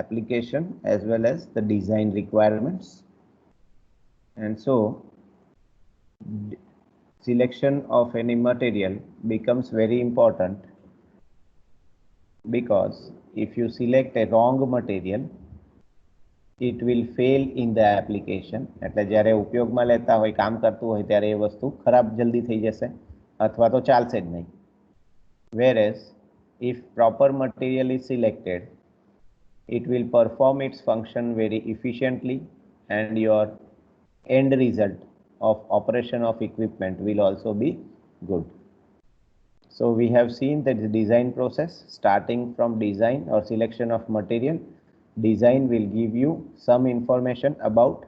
application as well as the design requirements. And so selection of any material becomes very important, because if you select a wrong material, it will fail in the application. એટલે જ્યારે ઉપયોગમાં લેતા હોય, કામ કરતું હોય ત્યારે એ વસ્તુ ખરાબ જલ્દી થઈ જશે અથવા તો ચાલશે જ નહીં. Whereas if proper material is selected, it will perform its function very efficiently and your end result of operation of equipment will also be good. So we have seen the design process. Starting from design or selection of material, design will give you some information about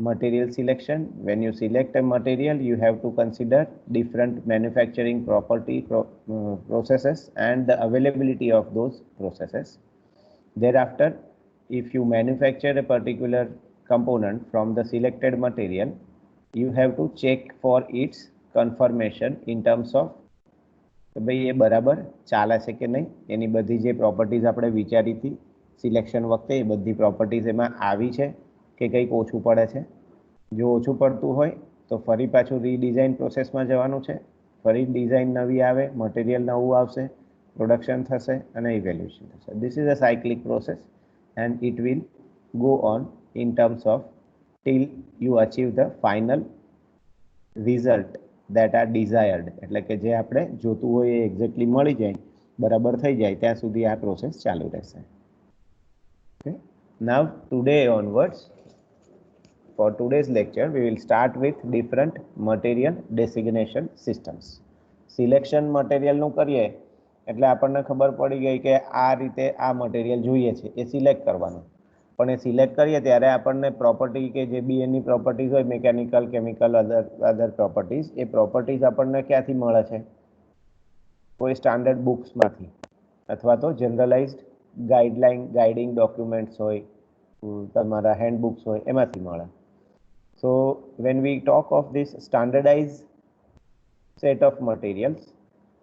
material selection. When you select a material, you have to consider different manufacturing property processes and the availability of those processes. Thereafter, if you manufacture a particular component from the selected material, you have to check for its confirmation in terms of ભાઈ એ બરાબર ચાલે છે કે નહીં, એની બધી જે properties આપણે વિચારી હતી સિલેક્શન વખતે એ બધી પ્રોપર્ટીઝ એમાં આવી છે કે કંઈક ઓછું પડે છે. જો ઓછું પડતું હોય તો ફરી પાછું રીડિઝાઇન પ્રોસેસમાં જવાનું છે, ફરી ડિઝાઇન નવી આવે, મટીરિયલ નવું આવશે, પ્રોડક્શન થશે અને ઇવેલ્યુએશન થશે. This is a cyclic process and it will go on in terms of till you achieve the final result that are desired. એટલે કે જે આપણે જોતું હોય એ એક્ઝેક્ટલી મળી જાય, બરાબર થઈ જાય, ત્યાં સુધી આ પ્રોસેસ ચાલુ રહેશે. Okay. Now today onwards, for today's lecture, we will start with different material designation systems. Selection material નું કરીએ એટલે આપણને ખબર પડી ગઈ કે આ રીતે આ મટીરિયલ જોઈએ છે, એ સિલેક્ટ કરવાનું. પણ એ સિલેક્ટ કરીએ ત્યારે આપણને પ્રોપર્ટી કે જે બી એની પ્રોપર્ટીઝ હોય, મેકેનિકલ, કેમિકલ, અધર પ્રોપર્ટીઝ, એ પ્રોપર્ટીઝ આપણને ક્યાંથી મળે છે? કોઈ સ્ટાન્ડર્ડ બુક્સમાંથી અથવા તો જનરલાઇઝડ ગાઈડલાઇન, ગાઈડિંગ ડોક્યુમેન્ટ્સ હોય, તમારા હેન્ડબુક્સ હોય, એમાંથી મળે. So when we talk of this standardized set of materials,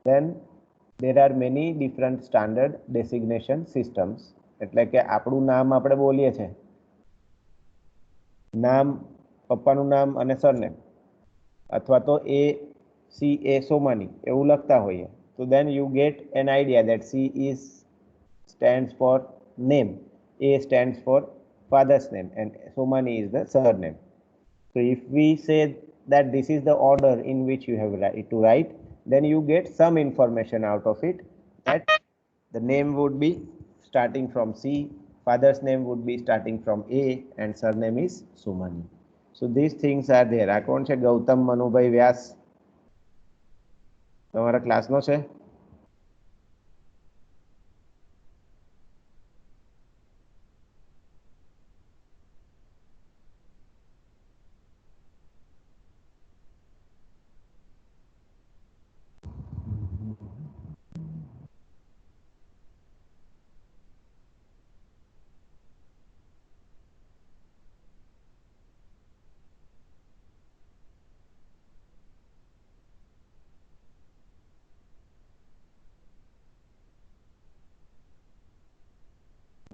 then there are many different standard designation systems. એટલે કે આપણું નામ આપણે બોલીએ છે, નામ, પપ્પાનું નામ અને સરનેમ, અથવા તો એ સી એ સોમાની એવું લખતા હોઈએ, તો then you get an idea that C is stands for name, A stands for father's name and Somani is the surname. So if we say that this is the order in which you have to write, then you get some information out of it, that the name would be starting from C, father's name would be starting from A and surname is Sumani. So these things are there. આ કોણ છે? ગૌતમ મનુભાઈ વ્યાસ, તમારા ક્લાસનો છે?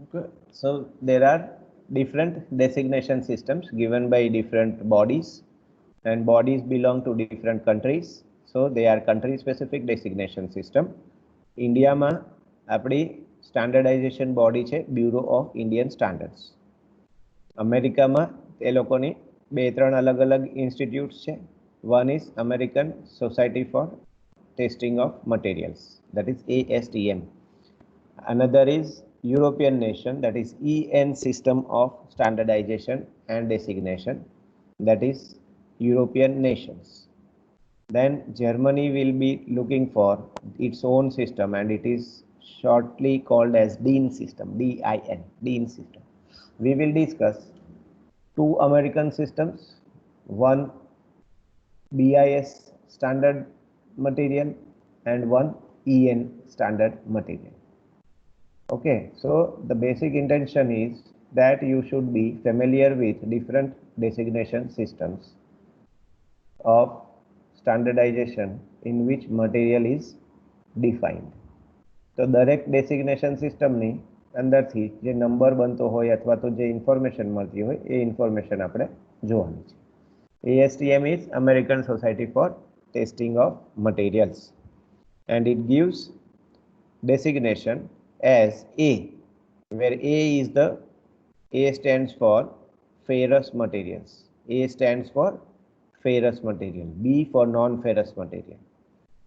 Okay. So there are different designation systems given by different bodies, and bodies belong to different countries. So they are country specific designation system. India માં આપણી standardisation body છે bureau of Indian standards. અમેરિકામાં એ લોકોની બે ત્રણ અલગ અલગ institutes છે. One is American society for testing of materials, that is ASTM. Another is European nation, that is EN system of standardization and designation, that is European nations. Then Germany will be looking for its own system and it is shortly called as DIN system, DIN, DIN system. We will discuss two American systems, one BIS standard material and one EN standard material. Okay, so the basic intention is that you should be familiar with different designation systems of standardization in which material is defined. તો દરેક ડેસિગ્નેશન સિસ્ટમની અંદરથી જે number બનતો હોય અથવા તો જે ઇન્ફોર્મેશન મળતી હોય એ ઇન્ફોર્મેશન આપણે જોવાની છે. ASTM is American Society for Testing of Materials and it gives designation as A, where A stands for ferrous materials. A stands for ferrous material. B for non-ferrous material.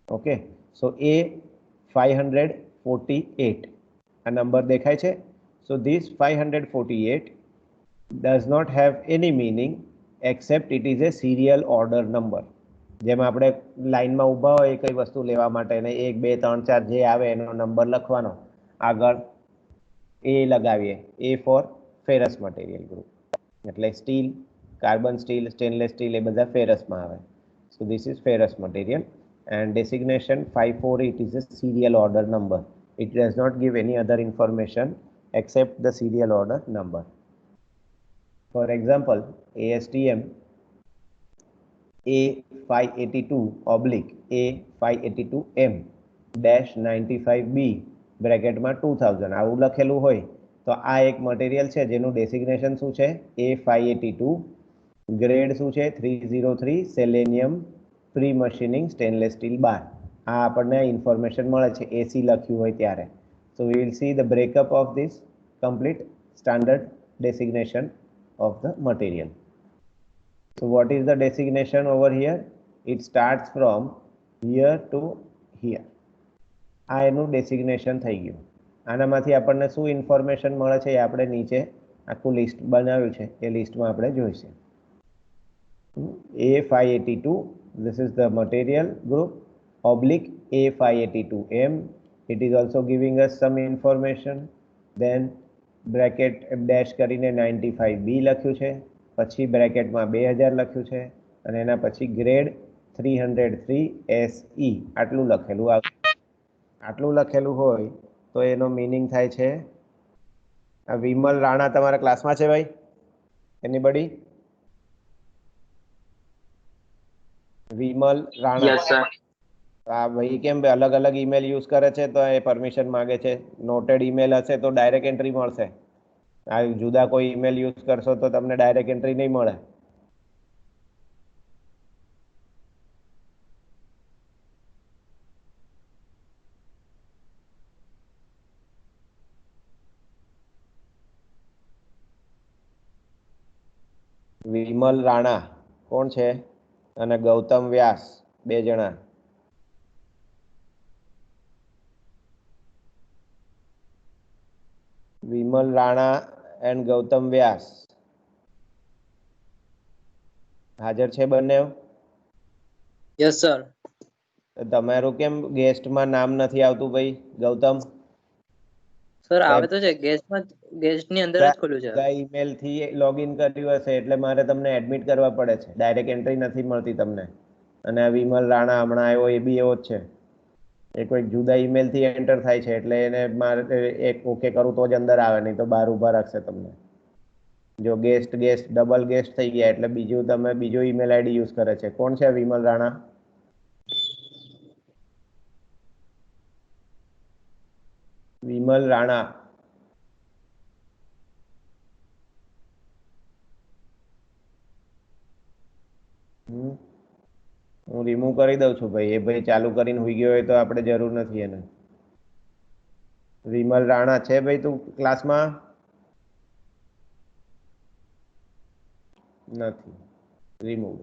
Okay, so A 548 a number દેખાય છે. So this 548 does not have any meaning except it is a serial order number. જેમ આપણે લાઈનમાં ઊભા હોય કઈ વસ્તુ લેવા માટે ને 1 2 3 4 જે આવે એનો નંબર લખવાનો, આગળ A લગાવીએ. A for ferrous material group, એટલે steel, carbon steel, stainless steel એ બધા ફેરસમાં આવે. So this is ferrous material and designation 548 is a serial order number. It does not give any other information except the serial order number. For example, ASTM A582/A582M-95B બ્રેકેટમાં 2000 આવું લખેલું હોય તો આ એક મટીરિયલ છે જેનું ડેસિગ્નેશન શું છે? A582, ગ્રેડ શું છે? 303 selenium pre machining stainless steel bar. આ આપણને ઇન્ફોર્મેશન મળે છે એસી લખ્યું હોય ત્યારે. So we will see the breakup of this complete standard designation of the material. So what is the designation over here? It starts from here to here. આ એનું ડેસિગ્નેશન થઈ ગયું. આનામાંથી આપણને શું ઇન્ફોર્મેશન મળે છે એ આપણે નીચે આખું લિસ્ટ બનાવ્યું છે એ લિસ્ટમાં આપણે જોઈશું. A582, this is the material group, oblique A582M. It is also giving us some information. Then bracket dash કરીને 95B લખ્યું છે, પછી બ્રેકેટમાં 2000 લખ્યું છે અને એના પછી ગ્રેડ 303 SE આટલું લખેલું આવે. આટલું લખેલું હોય તો એનો મીનિંગ થાય છે. આ વિમલ રાણા તમારા ક્લાસમાં છે ભાઈ? Anybody? Vimal Rana? Yes sir. આ ભાઈ કેમ અલગ અલગ ઈમેલ યુઝ કરે છે તો એ પરમિશન માંગે છે. નોટેડ ઈમેલ હશે તો ડાયરેક્ટ એન્ટ્રી મળશે. આ જુદા કોઈ ઈમેલ યુઝ કરશો તો તમને ડાયરેક્ટ એન્ટ્રી નહીં મળે. વિમલ રાણા કોણ છે અને ગૌતમ વ્યાસ, બે જણા. વિમલ રાણા એન્ડ ગૌતમ વ્યાસ હાજર છે બંને? Yes sir. તમારું કેમ ગેસ્ટમાં નામ નથી આવતું ભાઈ ગૌતમ? સર આવે તો છે, ગેસ્ટની અંદર જ ખોલ્યું છે. ઈમેલ થી લોગિન કર્યું હશે એટલે મારે તમને એડમિટ કરવા પડે છે, ડાયરેક્ટ એન્ટ્રી નથી મળતી તમને. અને આ વિમલ રાણા હમણાં આવ્યો એ બી એવો જ છે. એ કોઈ જુદા ઈમેલ થી એન્ટર થાય છે એટલે એને મારે એક ઓકે કરું તો જ અંદર આવે, નહીં તો બહાર ઊભા રાખશે તમને. જો ગેસ્ટ ડબલ ગેસ્ટ થઈ ગયા એટલે બીજું તમે બીજો ઈમેલ આઈડી યુઝ કરે છે. કોણ છે વિમલ રાણા? વિમલ રાણા હું રિમૂવ કરી દઉં છું ભાઈ. એ ભાઈ ચાલુ કરીને હોઈ ગયો હોય તો આપણે જરૂર નથી એને. વિમલ રાણા છે ભાઈ તું ક્લાસમાં? નથી. Remove.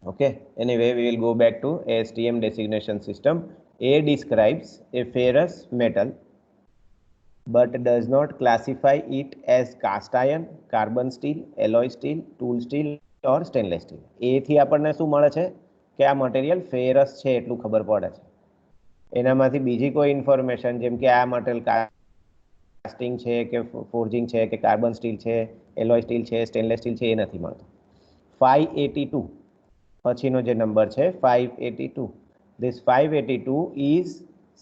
Okay, anyway, we will go back to ASTM designation system. A describes a ferrous metal but does not classify it as cast iron, carbon steel, alloy steel, tool steel or stainless steel. A થી આપણને શું મળે છે કે આ material ferrous છે એટલું ખબર પડે છે. એનામાંથી બીજી કોઈ ઇન્ફોર્મેશન જેમ કે આ મટીરિયલ કાસ્ટિંગ છે કે ફોર્જિંગ છે કે કાર્બન સ્ટીલ છે, એલોય સ્ટીલ છે, સ્ટેનલેસ સ્ટીલ છે એ નથી મળતું. 582 પછીનો જે નંબર છે 582, this 582 is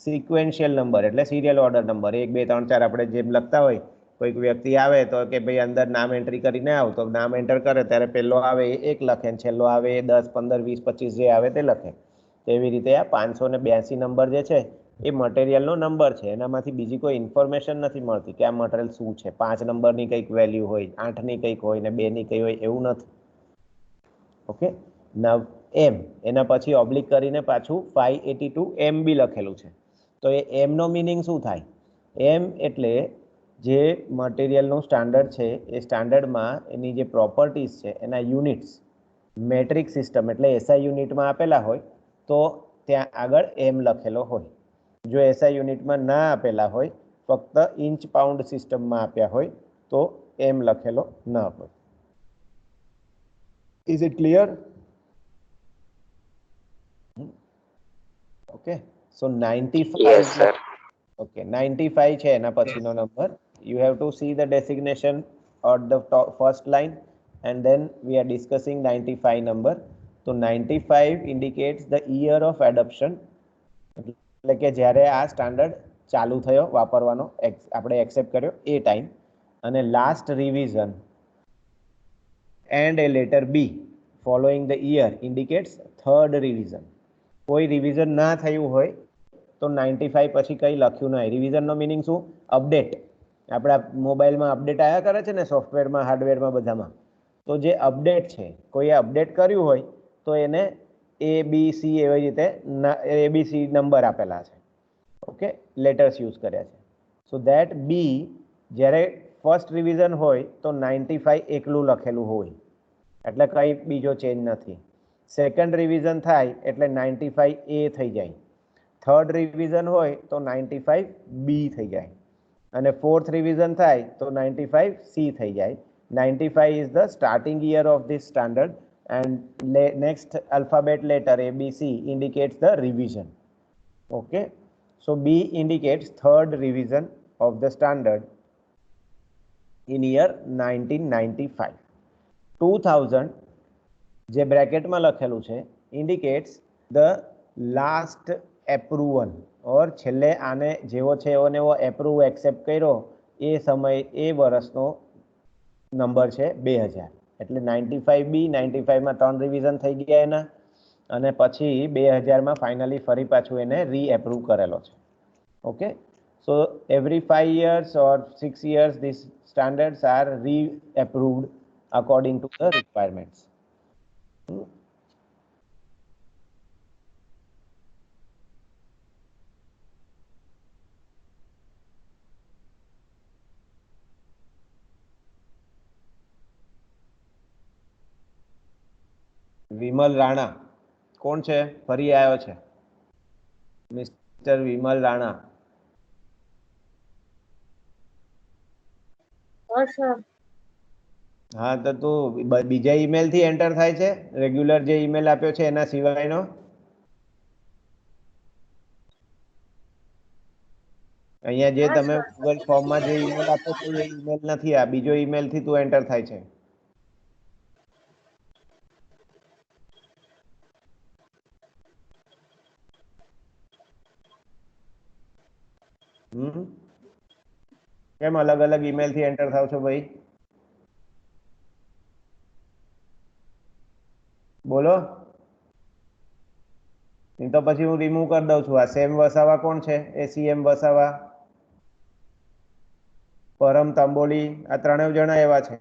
સિક્વેન્શિયલ નંબર એટલે સિરિયલ ઓર્ડર નંબર. 1 2 3 4 આપણે જેમ લખતા હોય, કોઈક વ્યક્તિ આવે તો કે ભાઈ અંદર નામ એન્ટ્રી કરીને આવ, તો નામ એન્ટર કરે ત્યારે પહેલો આવે એ 1 લખે, છેલ્લો આવે એ 10 15 20 25 જે આવે તે લખે. તેવી રીતે આ 582 નંબર જે છે એ મટીરિયલનો નંબર છે, એનામાંથી બીજી કોઈ ઇન્ફોર્મેશન નથી મળતી કે આ મટીરિયલ શું છે. 5 નંબરની કંઈક વેલ્યુ હોય, 8ની કંઈક હોય ને 2ની કંઈ હોય, એવું નથી. ઓકે, નવ એમ, એના પછી ઓબ્લિક કરીને પાછું 582 એમ બી લખેલું છે. તો એ એમ નો મિનિંગ શું થાય? એમ એટલે જે મટીરિયલનું સ્ટાન્ડર્ડ છે એ સ્ટાન્ડર્ડમાં એની જે પ્રોપર્ટીઝ છે એના યુનિટ્સ મેટ્રિક સિસ્ટમ એટલે એસઆઈ યુનિટમાં આપેલા હોય તો ત્યાં આગળ એમ લખેલો હોય. જો એસઆઈ યુનિટમાં ના આપેલા હોય, ફક્ત ઇંચ પાઉન્ડ સિસ્ટમમાં આપ્યા હોય તો એમ લખેલો ન હોય. Is it clear? Okay, so 95. Yes, sir. Okay, 95 છે એના પછીનો number. You have to see the designation on the first line and then we are discussing 95 number. So 95 indicates the year of adoption, એટલે કે જ્યારે આ standard ચાલુ થયો વાપરવાનો, આપણે એક્સેપ્ટ કર્યો એ ટાઈમ, અને last revision and a letter B following the year indicates third revision. કોઈ રિવિઝન ના થયું હોય તો 95 પછી કંઈ લખ્યું નહીં. રિવિઝનનો મિનિંગ શું? અપડેટ. આપણા મોબાઈલમાં અપડેટ આવ્યા કરે છે ને, સોફ્ટવેરમાં, હાર્ડવેરમાં, બધામાં. તો જે અપડેટ છે, કોઈએ અપડેટ કર્યું હોય તો એને ABC એવી રીતે ABC નંબર આપેલા છે. ઓકે, લેટર્સ યુઝ કર્યા છે. સો ધેટ બી જ્યારે ફર્સ્ટ રિવિઝન હોય તો 95 એકલું લખેલું હોય, એટલે કંઈ બીજો ચેન્જ નથી. સેકન્ડ રિવિઝન થાય એટલે 95A થઈ જાય. થર્ડ રિવિઝન હોય તો 95B થઈ જાય, અને ફોર્થ રિવિઝન થાય તો 95C થઈ જાય. 95 is the starting year of this standard and next alphabet letter ABC indicates the revision. Okay, so B indicates third revision of the standard in year 1995. 2000 જે બ્રેકેટમાં લખેલું છે indicates the last approval, ઓર છેલ્લે આને જેવો છે એવો ને એવો એપ્રુવ એક્સેપ્ટ કર્યો એ સમય, એ વર્ષનો નંબર છે 2000. એટલે 95B, 95માં 3 રિવિઝન થઈ ગયા એના, અને પછી 2000માં ફાઇનલી ફરી પાછું એને રીએપ્રુવ કરેલો છે. Okay, so every 5 years or 6 years these standards are re-approved according to the requirements. Vimal Rana કોણ છે? ફરી આવ્યો છે મિસ્ટર વિમલ રાણા. હા, તો તું બીજા ઈમેલ થી એન્ટર થાય છે? રેગ્યુલર જે ઈમેલ આપ્યો છે એના સિવાયનો? અહીંયા જે તમે ગૂગલ ફોર્મમાં જે ઈમેલ આપ્યો છે એ ઈમેલ નથી, આ બીજો ઈમેલ થી તું એન્ટર થાય છે. કેમ અલગ અલગ ઈમેલ થી એન્ટર થાવ છો ભાઈ? બોલો, નહીં તો પછી હું રિમૂવ કરી દઉં છું. આ સેમ વસાવા કોણ છે? ACM વસાવા, પરમ તાંબોલી, આ ત્રણેય જણા એવા છે.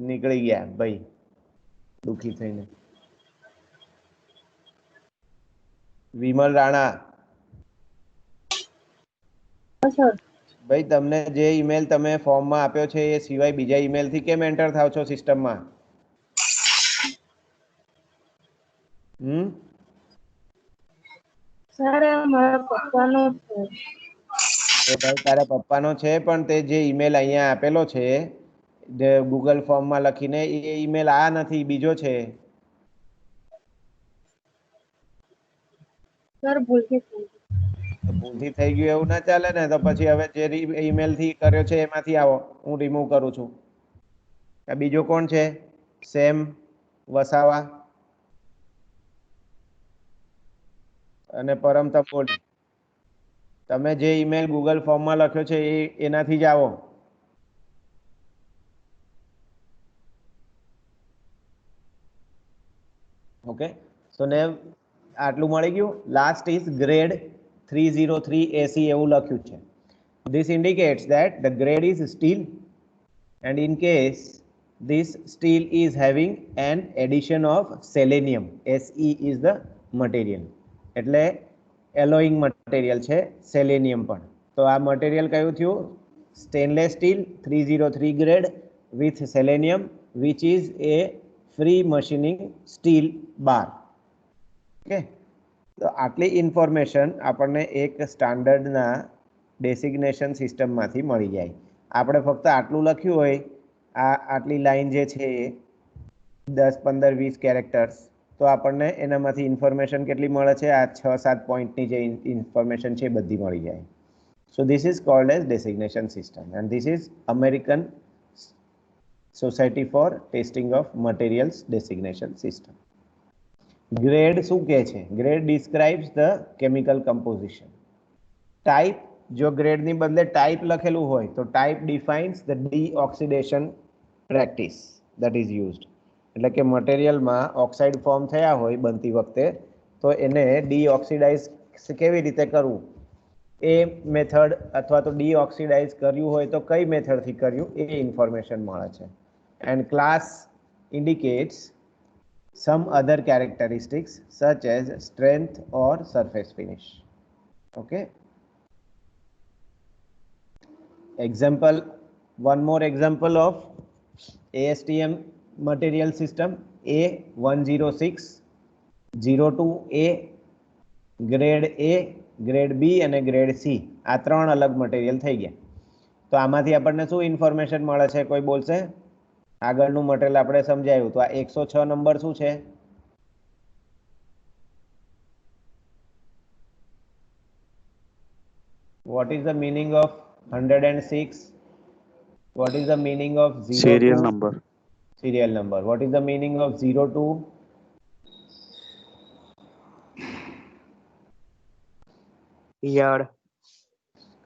નીકળી ગયા ભાઈ દુખી થઈને. વિમલ રાણા ભાઈ, તમને જે ઈમેલ તમે ફોર્મમાં આપ્યો છે એ સિવાય બીજા ઈમેલ થી કેમ એન્ટર થાવ છો સિસ્ટમમાં? સર મારા પપ્પાનો છે. ભાઈ તારા પપ્પાનો છે, પણ તે જે ઈમેલ અહીંયા આપેલો છે જે ગૂગલ ફોર્મમાં લખીને, એ ઈમેલ આ નથી, બીજો છે. સર ભૂલથી થઈ ગયું એવું ના ચાલે ને. તો પછી હવે જે ઈમેલ થી કર્યો છે એમાંથી આવો, હું રિમૂવ કરું છું. આ બીજો કોણ છે? સેમ વસાવા. અને પરમ તપોલી, તમે જે ઈમેલ ગૂગલ ફોર્મમાં લખ્યો છે એનાથી જ આવો. ઓકે, સો ને આટલું મળી ગયું. લાસ્ટ ઇઝ ગ્રેડ 303 AC એવું લખ્યું છે. This indicates that the grade is steel, and in case this steel is having an addition of selenium, Se is the material, એટલે એલોઈંગ મટીરિયલ છે સેલેનિયમ પણ. તો આ મટીરિયલ કયું થયું? Stainless steel 303 grade with selenium, which is A free machining steel bar. Okay, તો આટલી information આપણને એક સ્ટાન્ડર્ડના ડેસિગ્નેશન સિસ્ટમમાંથી મળી જાય. આપણે ફક્ત આટલું લખ્યું હોય, આટલી લાઈન જે છે 10, 15, 20 કેરેક્ટર્સ, તો આપણને એનામાંથી ઇન્ફોર્મેશન કેટલી મળે છે? આ 6-7 પોઈન્ટની જે ઇન્ફોર્મેશન છે એ બધી મળી જાય. So this is called as designation system, and this is American society for testing of materials designation system. Grade શું કહે છે? Grade describes the chemical composition. Type, જો ગ્રેડની બદલે ટાઈપ લખેલું હોય તો type defines the deoxidation practice that is used. એટલે કે મટીરિયલમાં ઓક્સાઇડ ફોર્મ થયા હોય બનતી વખતે, તો એને ડીઓક્સિડાઇઝ કેવી રીતે કરવું એ મેથડ, અથવા તો ડીઓક્સિડાઇઝ કર્યું હોય તો કઈ મેથડથી કર્યું એ ઇન્ફોર્મેશન મળે છે. And class indicates some other characteristics such as strength or surface finish. Okay, example, one more example of ASTM material system: A10602A, grade A, grade B અને grade C. આ ત્રણ અલગ મટીરિયલ થઈ ગયા. તો આમાંથી આપણને શું ઇન્ફોર્મેશન મળે છે? કોઈ બોલશે? આગળનું મટીરિયલ આપણે સમજાયું. તો આ 106 નંબર શું છે? What is the meaning of 106? What is the meaning of 02? Serial number. Serial number. What is the meaning of 02? Year.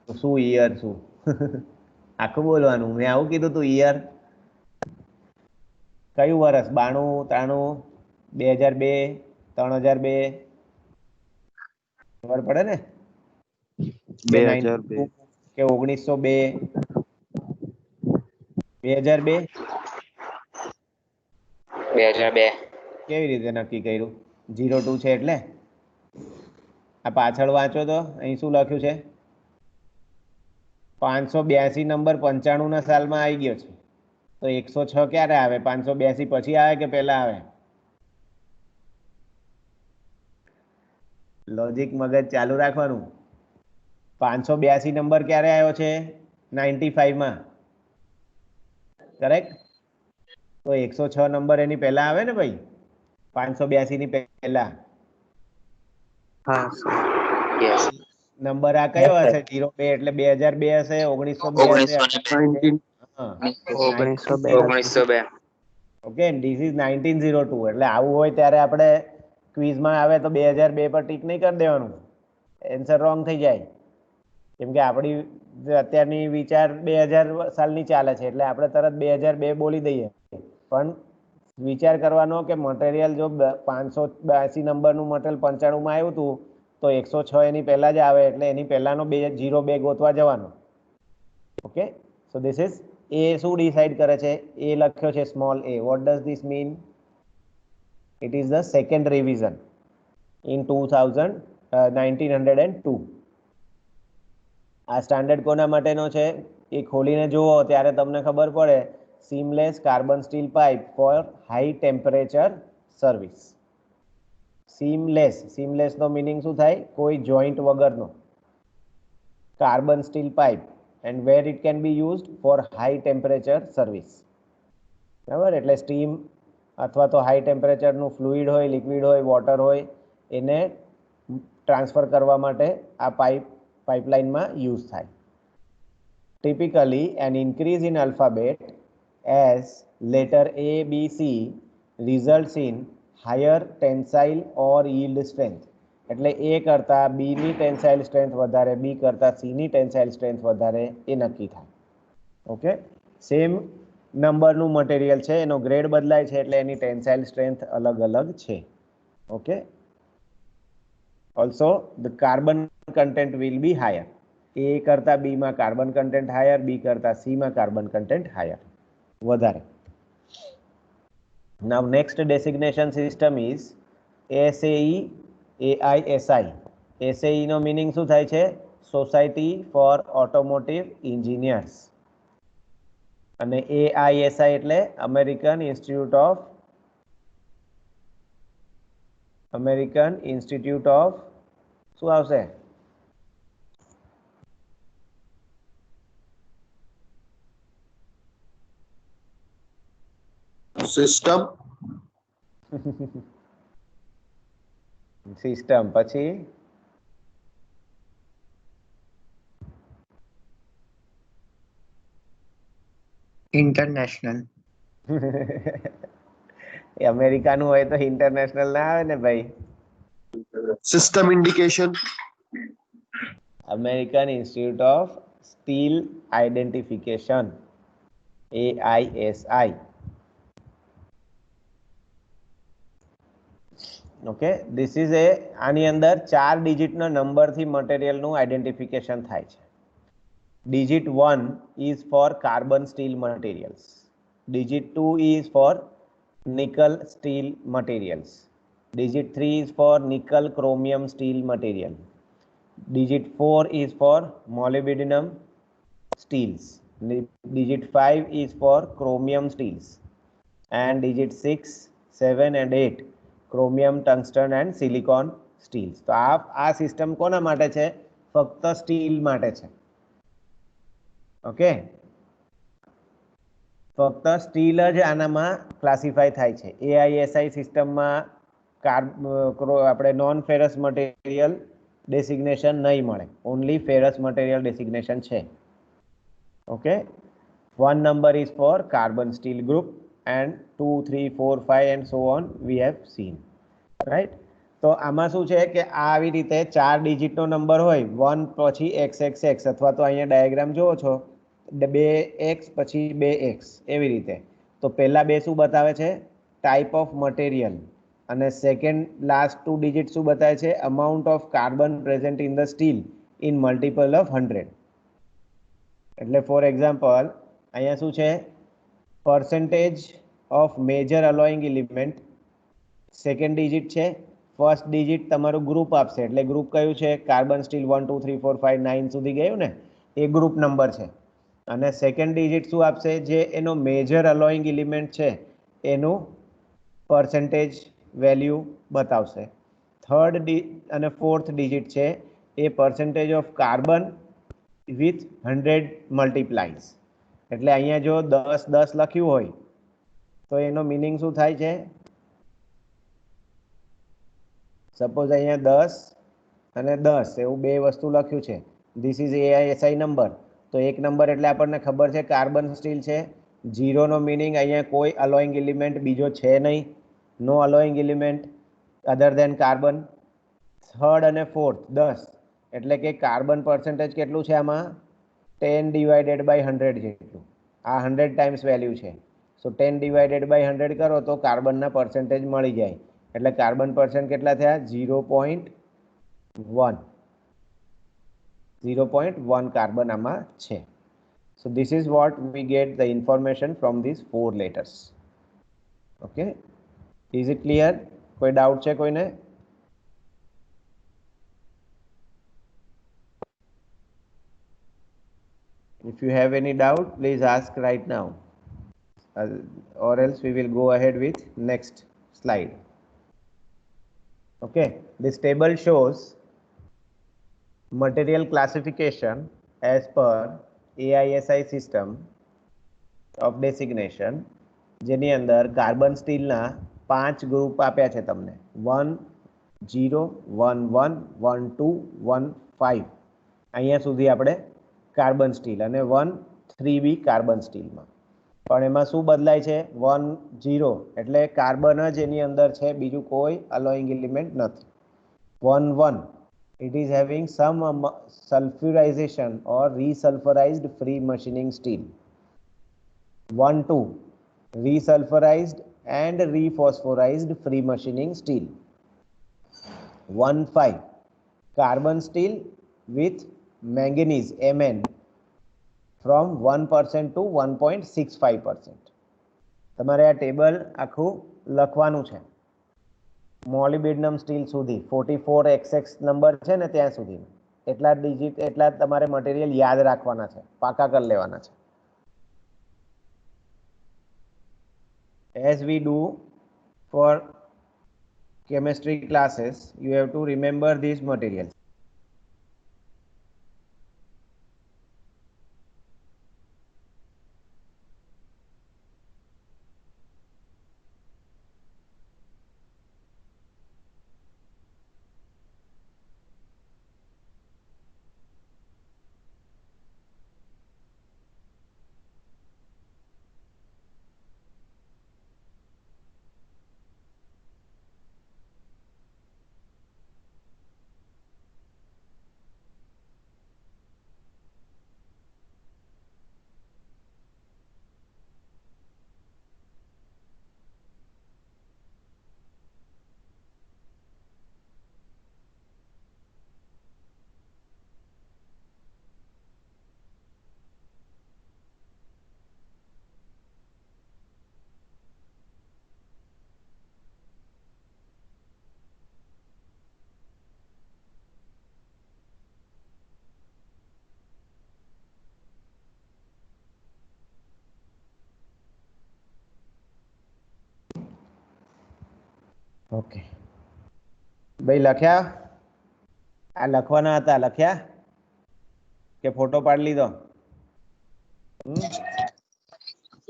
શું ઈયર? શું આખું બોલવાનું? મેં આવું કીધું તું ઈયર? કયું વર્ષ? 92, 93, 2002, 3002? ખબર પડે ને? 2002 કે 1902? 2002? 2002. કેવી રીતે નક્કી કર્યું? 02 છે એટલે? આ પાછળ વાંચો તો અહીં શું લખ્યું છે? 582 નંબર 95 ના સાલમાં આવી ગયો છે. તો 106 ક્યારે આવે? 582 પછી આવે કે પહેલા આવે? લોજિક મગજ ચાલુ રાખવાનું. 582 નંબર ક્યારે આવ્યો છે? 95 માં. કરેક્ટ? તો 106 નંબર એની પહેલા આવે ને ભાઈ? 582 ની પહેલા. હા યસ. નંબર આ કયો હશે? 02 એટલે 2002 હશે, 1902 હશે. 1902. Okay, this is 1902. એટલે આવું હોય ત્યારે આપણે ક્વિઝમાં આવે તો 2002 પર ટીક નહીં કરી દેવાનું, એન્સર રોંગ થઈ જાય. કેમ કે આપણી અત્યારની વિચાર 2000 સાલની ચાલે છે, એટલે આપણે તરત 2002 બોલી દઈએ. પણ વિચાર કરવાનો કે મટીરિયલ જો 582 નંબરનું મટીરિયલ 95 માં આવ્યું હતું, તો 106 એની પહેલા જ આવે, એટલે એની પહેલાનો 02 ગોતવા જવાનો. ઓકે, સો ધીસ ઇઝ એ શું ડિસાઇડ કરે છે? એ લખ્યો છે small a. What does this mean? It is the second revision in 1902. આ સ્ટાન્ડર્ડ કોના માટેનો છે એ ખોલીને જુઓ ત્યારે તમને ખબર પડે. Seamless carbon steel pipe for high temperature service. Seamless નો મીનિંગ શું થાય? કોઈ જોઈન્ટ વગરનો. Carbon steel pipe, and where it can be used for high temperature service. બરાબર? એટલે સ્ટીમ અથવા તો હાઈ ટેમ્પરેચરનું ફ્લુઇડ હોય, લિક્વિડ હોય, વોટર હોય, એને ટ્રાન્સફર કરવા માટે આ પાઇપલાઇનમાં યુઝ થાય. Typically, an increase in alphabet as letter A, B, C results in higher tensile or yield strength. એટલે A કરતા B ની ટેન્સાઇલ સ્ટ્રેન્થ વધારે, B કરતા C ની ટેન્સાઇલ સ્ટ્રેન્થ વધારે એ નક્કી થાય. ઓકે, સેમ નંબરનું મટીરિયલ છે, એનો ગ્રેડ બદલાય છે એટલે એની ટેન્સાઇલ સ્ટ્રેન્થ અલગ અલગ છે. Okay, also the carbon content will be higher. A કરતા B માં કાર્બન કન્ટેન્ટ હાયર, B કરતા C માં કાર્બન કન્ટેન્ટ હાયર, વધારે. Now next designation system is SAE AISI. SAE નો મીનિંગ શું થાય છે? Society for automotive engineers. અને AISI એટલે અમેરિકન ઇન્સ્ટિટ્યૂટ ઓફ શું આવશે? સિસ્ટમ પછી ઇન્ટરનેશનલ. અમેરિકાનું હોય તો ઇન્ટરનેશનલ ના આવે ને ભાઈ. System indication American institute of steel identification, AISI. Okay, this is આની અંદર 4 ડિજિટનો નંબરથી મટીરિયલનું આઇડેન્ટિફિકેશન થાય છે. Digit 1 is for carbon steel materials. Digit 2 is for nickel steel materials. Digit 3 is for nickel chromium steel material. Digit 4 is for molybdenum steels. Digit 5 is for chromium steels. And digit 6, 7 and 8 chromium, tungsten and silicon steels. તો આ system કોના માટે છે? ફક્ત steel માટે છે. Okay, ફક્ત steel જ આનામાં ક્લાસિફાય થાય છે. AISI સિસ્ટમમાં આપણે નોન ફેરસ મટીરિયલ ડેસિગ્નેશન નહીં મળે, ઓનલી ફેરસ મટીરિયલ ડેસિગ્નેશન છે. Okay, 1 number is for carbon steel group and 2, 3, 4, 5 and so on we have seen, right? તો આમાં શું છે કે આવી રીતે 4 ડિજિટનો નંબર હોય, 1 પછી XXX, અથવા તો અહીંયા ડાયાગ્રામ જોવો છો 2X પછી 2X, એવી રીતે. તો પહેલા બે શું બતાવે છે? Type of material. અને સેકન્ડ લાસ્ટ 2 ડિજિટ શું બતાવે છે? Amount of carbon present in the steel in multiple of 100. એટલે ફોર એક્ઝામ્પલ અહીંયા શું છે? Percentage of major alloying element second digit છે. ફર્સ્ટ ડિજિટ તમારું ગ્રુપ આપશે, એટલે ગ્રુપ કયું છે? કાર્બન સ્ટીલ 1 2 3 4 5 9 સુધી ગયું ને, એ ગ્રુપ નંબર છે. અને સેકન્ડ ડિજિટ શું આપશે? જે એનો મેજર અલોઈંગ એલિમેન્ટ છે એનું પર્સન્ટેજ વેલ્યુ બતાવશે. થર્ડ અને ફોર્થ ડિજિટ છે એ percentage of carbon with 100 multiplies. એટલે અહીંયા જો 10 10 લખ્યું હોય તો એનો મિનિંગ શું થાય છે? સપોઝ અહીંયા 10 અને 10 એવું બે વસ્તુ લખ્યું છે. This is AISI number. તો એક નંબર એટલે આપણને ખબર છે કાર્બન સ્ટીલ છે. 0 નો મિનિંગ અહીંયા કોઈ અલોઈંગ એલિમેન્ટ બીજો છે નહીં, no alloying element other than carbon. Third અને ફોર્થ 10 એટલે કે કાર્બન પર્સન્ટેજ કેટલું છે આમાં? 10 ડિવાઇડેડ બાય 100 જેટલું. આ 100 ટાઈમ્સ વેલ્યુ છે. સો 10 ડિવાઇડેડ બાય 100 કરો તો કાર્બનના પર્સન્ટેજ મળી જાય. એટલે કાર્બન પર્સન્ટ કેટલા થયા? 0.1. 0.1 કાર્બન આમાં છે. So this is what we get the information from these 4 letters. Okay, is it clear? કોઈ ડાઉટ છે કોઈને? If you have any doubt, please ask right now, or else we will go ahead with next slide. Okay, this table shows material classification as per AISI system of designation, જેની અંદર carbon સ્ટીલના 5 group આપ્યા છે તમને. 1 0 1 1 1 2 1 5 અહીંયા સુધી આપણે carbon steel, અને 1 3B કાર્બન સ્ટીલમાં. પણ એમાં શું બદલાય છે? 1 0 એટલે કાર્બન જ એની અંદર છે, બીજું કોઈ અલોઈંગ એલિમેન્ટ નથી. 1 it is having some sulfurization or resulfurized free machining steel. 1 2 resulfurized and rephosphorized free machining steel. 1 5 carbon steel with manganese Mn from 1% to 1.65%. તમારે આ ટેબલ આખું લખવાનું છે મોલિબેડનમ સ્ટીલ સુધી 44XX નંબર છે ને ત્યાં સુધી એટલા ડિજિટ એટલા તમારે મટીરિયલ યાદ રાખવાના છે પાકા કરી લેવાના છે. As we do for chemistry classes, you have to remember these materials. Okay ભાઈ લખ્યા આ લખવાના હતા લખ્યા કે ફોટો પાડી લીધો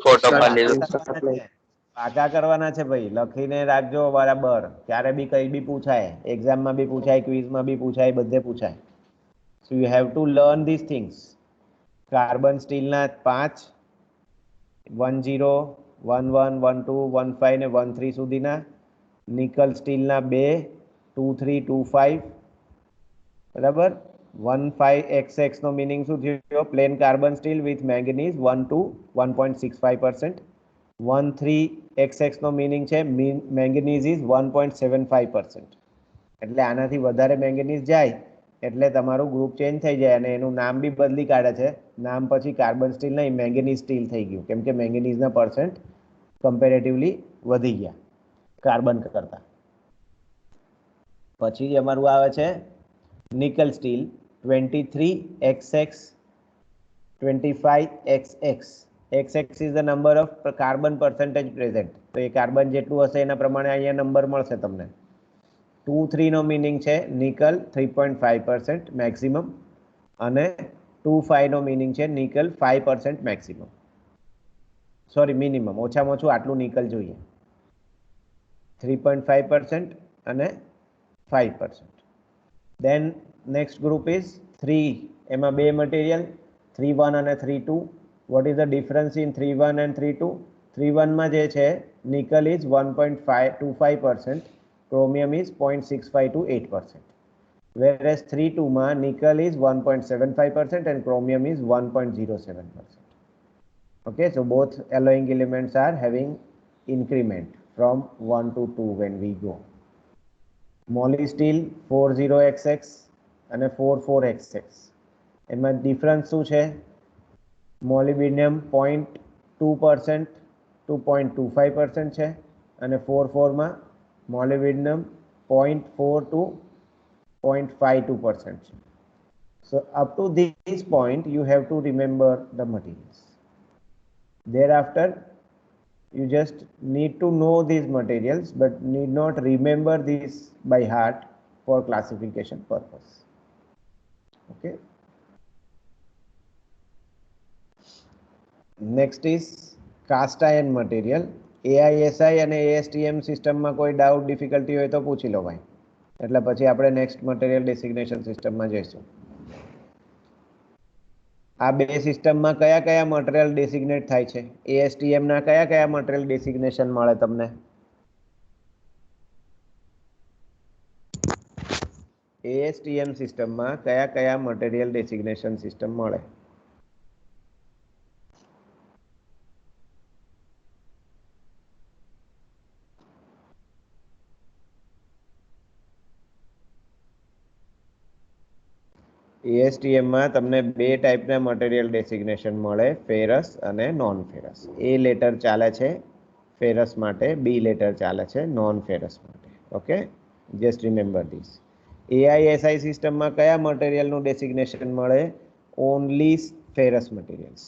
ફોટો પાડી લીધો પાકા કરવાના છે ભાઈ લખીને રાખજો બરાબર ક્યારે બી કઈ બી પૂછાય એક્ઝામમાં બી પૂછાય ક્વિઝમાં બી પૂછાય બધે પૂછાય so you have to learn this things carbon સ્ટીલના 5 10 11 12 15 ને 13 સુધીના નિકલ સ્ટીલના 2 2 3 2 5 બરાબર 15XX નો મીનિંગ શું થયો plain carbon steel with manganese 1 to 1.65%. 13XX નો મીનિંગ છે મેંગનીઝ ઇઝ 1.75%. એટલે આનાથી વધારે મેંગનીઝ જાય એટલે તમારું ગ્રુપ ચેન્જ થઈ જાય અને એનું નામ બી બદલી કાઢે છે નામ પછી કાર્બન સ્ટીલ નહીં મેંગનીઝ સ્ટીલ થઈ ગયું કેમ કે મેંગનીઝના પર્સન્ટ કમ્પેરેટિવલી વધી ગયા કાર્બન કરતા. પછી અમારું આવે છે nickel steel 23XX 25XX. XX is the number of carbon percentage present. તો એ કાર્બન જેટલું હશે એના પ્રમાણે અહીંયા નંબર મળશે તમને. 2 3 નો મીનિંગ છે નિકલ 3.5% મેક્સિમમ અને 2 5 નો મીનિંગ છે નિકલ 5% મેક્સિમમ સોરી મિનિમમ ઓછામાં ઓછું આટલું નિકલ જોઈએ 3.5% અને 5%. Then next group is 3 એમાં બે મટીરિયલ 3 1 અને 3 2. What is the difference in 3 1 and 3 2? 3 1 માં જે છે nickel is 1.25%, chromium is 0.65 to 8%. Whereas 3 2 માં nickel is 1.75% and chromium is 1.07%. Okay, so both alloying elements are having increment from 1 to 2 when we go. Moly steel 40XX અને 44XX. એમાં difference શું છે મોલિબેડિયમ 0.2% to 0.25% છે અને 44 માં મોલિબેડિયમ 0.4 to 0.52% છે. So up to this point you have to remember the materials. Thereafter you just need to know these materials but need not remember these by heart for classification purpose. Okay. Next is cast iron material. AISI અને ASTM સિસ્ટમમાં કોઈ doubt difficulty હોય તો પૂછી લો ભાઈ એટલે પછી આપણે નેક્સ્ટ મટીરિયલ ડેસિગ્નેશન સિસ્ટમમાં જઈશું. આ બે સિસ્ટમમાં કયા કયા મટીરિયલ ડેસિગ્નેટ થાય છે ASTM ના કયા કયા મટીરિયલ ડેસિગ્નેશન મળે તમને ASTM સિસ્ટમમાં કયા કયા મટીરિયલ ડેસિગ્નેશન સિસ્ટમ મળે? ASTM માં તમને બે ટાઈપના મટીરિયલ ડેસિગ્નેશન મળે, ફેરસ અને નોન ફેરસ. A લેટર ચાલે છે ફેરસ માટે, B લેટર ચાલે છે નોન ફેરસ માટે. Okay, just remember this. AISI સિસ્ટમમાં કયા મટીરિયલનું ડેસિગ્નેશન મળે? Only ferrous materials.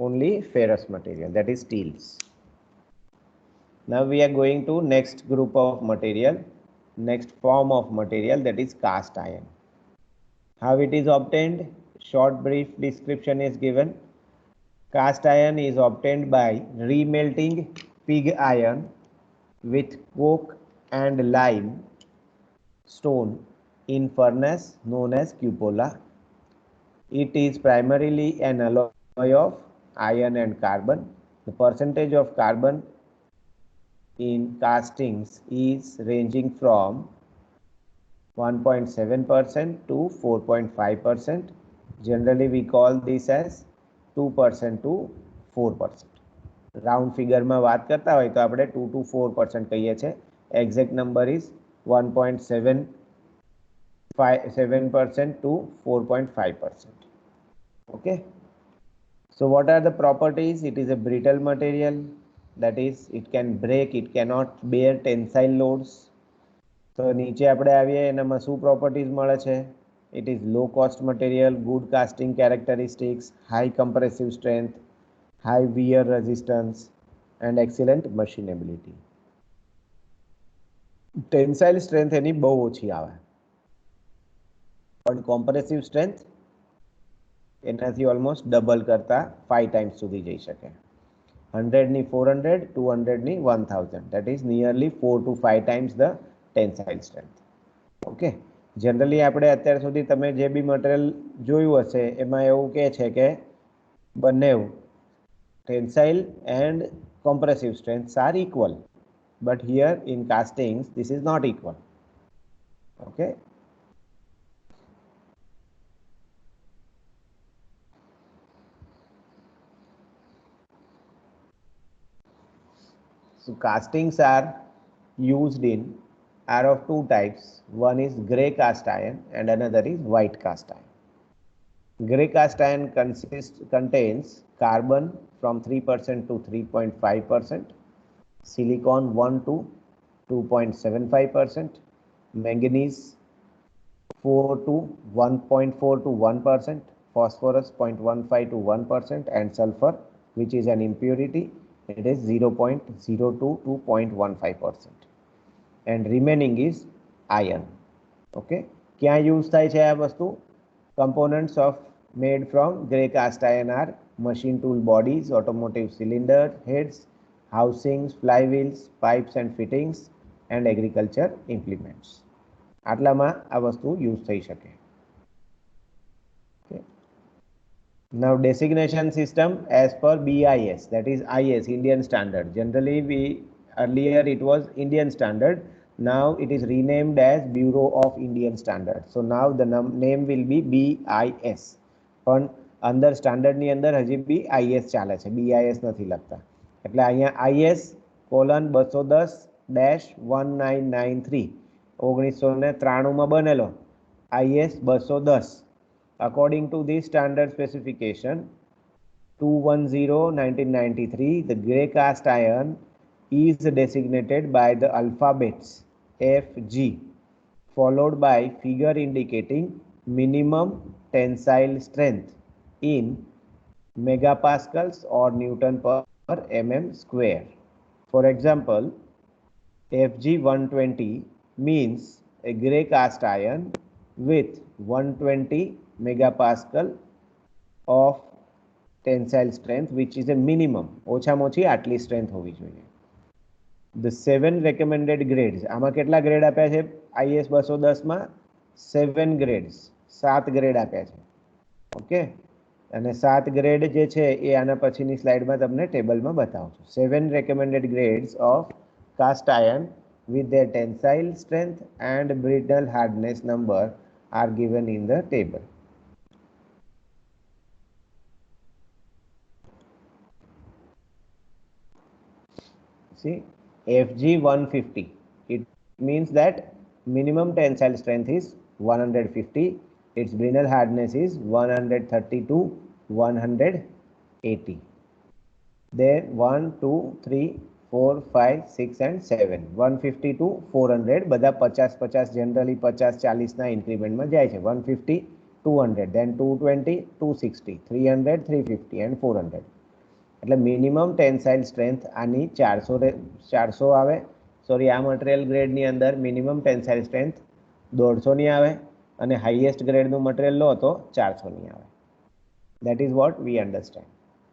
Only ferrous material, that is steels. Now we are going to next group of material, next form of material, that is cast iron. How it is obtained? Short brief description is given. Cast iron is obtained by remelting pig iron with coke and lime stone in furnace known as cupola. It is primarily an alloy of iron and carbon. The percentage of carbon in castings is ranging from 1.7% to 4.5%. Generally we call this as 2% to 4%. Round figure में बात करता हो तो આપણે 2 to 4% कहिए छे. Exact number is 1.7% to 4.5%. Okay. So what are the properties? It is a brittle material, that is it can break, it cannot bear tensile loads. So નીચે આપણે આવીએ એનામાં શું properties મળે છે? It is low cost material, good casting characteristics, high compressive strength, high wear resistance and excellent machinability. Tensile strength એની બહુ ઓછી આવે, પણ compressive strength એનાથી ઓલમોસ્ટ ડબલ કરતા 5 times સુધી જઈ શકે. 100 ની 400, 200 ની 1000, that is nearly 4 to 5 times the tensile strength. Okay, generally આપણે અત્યાર સુધી તમે જે બી મટીરિયલ જોયું હશે એમાં એવું કહે છે કે બંને tensile and compressive strengths are equal, but here in castings this is not equal. Okay. So castings are used are of two types. One is grey cast iron and another is white cast iron. Grey cast iron contains carbon from 3% to 3.5%, silicon 1 to 2.75%, manganese 4 to 1.4 to 1%, phosphorus 0.15 to 1% and sulfur, which is an impurity, it is 0.02 to 0.15%, and remaining is iron. Okay, क्या use થાય છે આ વસ્તુ? Components of made from grey cast iron are machine tool bodies, automotive cylinder heads, housings, flywheels, pipes and fittings and agriculture implements. આટલામાં આ વસ્તુ use થઈ શકે. Okay. Now designation system as per BIS, that is IS, Indian Standard. Generally earlier it was Indian Standard, now it is renamed as Bureau of Indian Standard. So now the name will be BIS. પણ અંદર standard ની અંદર હજી બી IS ચાલે છે, BIS નથી લખતા. એટલે અહીંયા IS:210-1993 1993 માં બનેલો IS 210. According to this standard specification 210-1993, the grey cast iron is designated by the alphabets FG followed by figure indicating minimum tensile strength in megapascals or Newton per mm square. For example, FG 120 means a grey cast iron with 120 megapascal of tensile strength, which is a minimum. ઓછામાં ઓછી આટલી strength હોવી જોઈએ. The 7 recommended grades, આમાં કેટલા grade આપ્યા છે IS 210 માં? 7 grades, 7 ગ્રેડ આપ્યા છે. ઓકે, અને 7 ગ્રેડ જે છે એ આના પછીની સ્લાઇડમાં તમને ટેબલમાં બતાવું છું. 7 recommended grades of cast iron with their tensile strength and brittle hardness number are given in the table. See, FG 150, it means that minimum tensile strength is 150, its brittle hardness is 130 to 180. Then 1, 2, 3, 4, 5, 6 and 7. 150 to 400 બધા 50-50 generally 50-40 ના increment માં જાય છે. 150, 200, then 220, 260, 300, 350 and 400. એટલે minimum tensile strength આની 400 આવે. Sorry, આ material ગ્રેડની અંદર મિનિમમ ટેન્સાઇલ સ્ટ્રેન્થ 150 ની આવે અને હાઈએસ્ટ ગ્રેડનું મટીરિયલ લો તો 400 ની આવે. That is what we understand.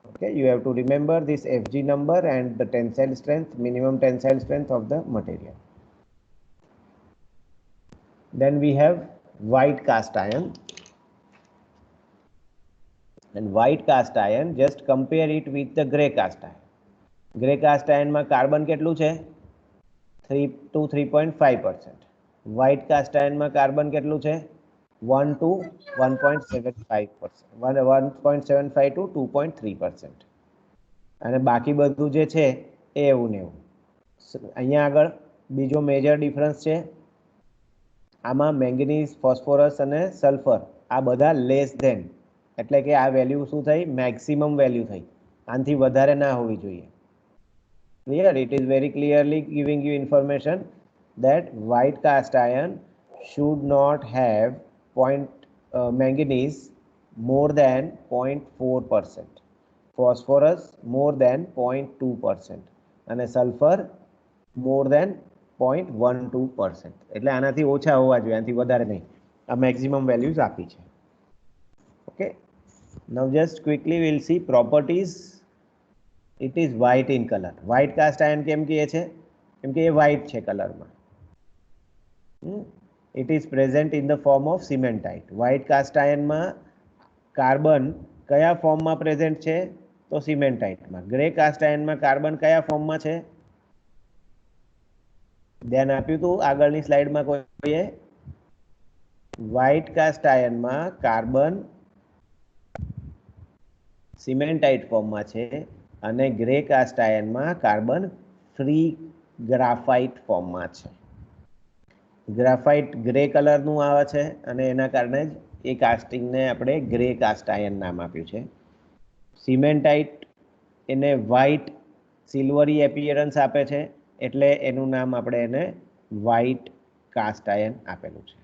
Okay, you have to remember this FG number and the tensile strength, minimum tensile strength of the material. Then we have white cast iron. And white cast iron, just compare it with the grey cast iron. Grey cast iron માં carbon કેટલું છે? 3 to 3.5%. White cast iron માં carbon કેટલું છે? 1 to 1.75%. 1.75 to 2.3%. અને બાકી બધું જે છે એ એવું ને એવું. અહીંયા આગળ બીજો મેજર ડિફરન્સ છે. આમાં મેંગનીઝ, ફોસ્ફોરસ અને સલ્ફર આ બધા લેસ ધેન, એટલે કે આ વેલ્યુ શું થઈ? મેક્સિમમ વેલ્યુ થઈ. આનાથી વધારે ના હોવી જોઈએ. Clear? It is very clearly giving you information that white cast iron should not have manganese more than 0.4%, phosphorus more than 0.2% and sulfur more than 0.12%. એટલે આનાથી ઓછા હોવા જોઈએ, આનાથી વધારે નહીં. આ મેક્સિમમ વેલ્યુઝ આપી છે. Okay, now just quickly we'll see properties. It is white in color. White cast iron કેમ કહે છે? કેમ કે એ white છે કલરમાં. It is present in the form of cementite. White cast iron માં કાર્બન કયા ફોર્મમાં પ્રેઝન્ટ છે? તો સિમેન્ટાઇટમાં. ગ્રે કાસ્ટ આયનમાં કાર્બન કયા ફોર્મમાં છે? ધ્યાન આપ્યું હતું આગળની સ્લાઇડમાં કોઈએ? વ્હાઇટ કાસ્ટ આયનમાં કાર્બન સિમેન્ટાઇટ ફોર્મમાં છે અને ગ્રે કાસ્ટ આયનમાં કાર્બન ફ્રી ગ્રાફાઇટ ફોર્મમાં છે. ગ્રાફાઇટ ગ્રે કલરનું આવે છે અને એના કારણે જ એ કાસ્ટિંગને આપણે ગ્રે કાસ્ટ આયન નામ આપ્યું છે. સિમેન્ટાઇટ એને વ્હાઇટ સિલ્વરી એપિયરન્સ આપે છે એટલે એનું નામ આપણે એને વ્હાઇટ કાસ્ટ આયન આપેલું છે.